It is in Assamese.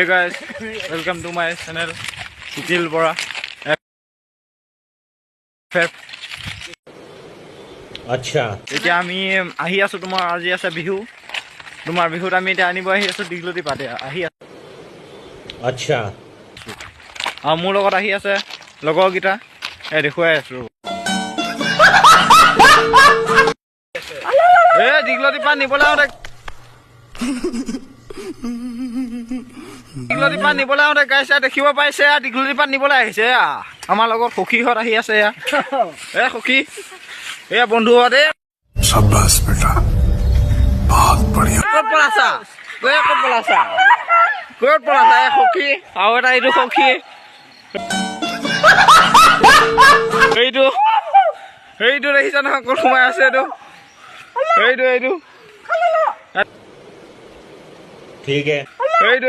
Hey guys, welcome to my channel Sutil Bora. আচ্ছা এতিয়া আমি আহি আছো তোমাৰ আজি আছে বিহু তোমাৰ বিহুত আমি এতিয়া আনিব আহি আছো দীঘলতি পাতে আহি আছো আচ্ছা আৰু মোৰ লগত আহি আছে লগৰকেইটা দেখুৱাই আছো দীঘলতি পাত নিবলৈ আহোঁতে দীঘলতি পাত নিবলৈ আহোঁতে গাইছে দেখিব পাইছে দীঘলতি পাত নিবলৈ আহিছে আমাৰ লগত সখীহঁত আহি আছে সখী এয়া বন্ধুহঁত शाबाश बेटा बहुत बढ़िया ক'ত পলাছা সখী আৰু এটা এইটো সখী সেইটো দেখিছা নহয় ক'ত সোমাই আছে এইটো ঠিক है এইটো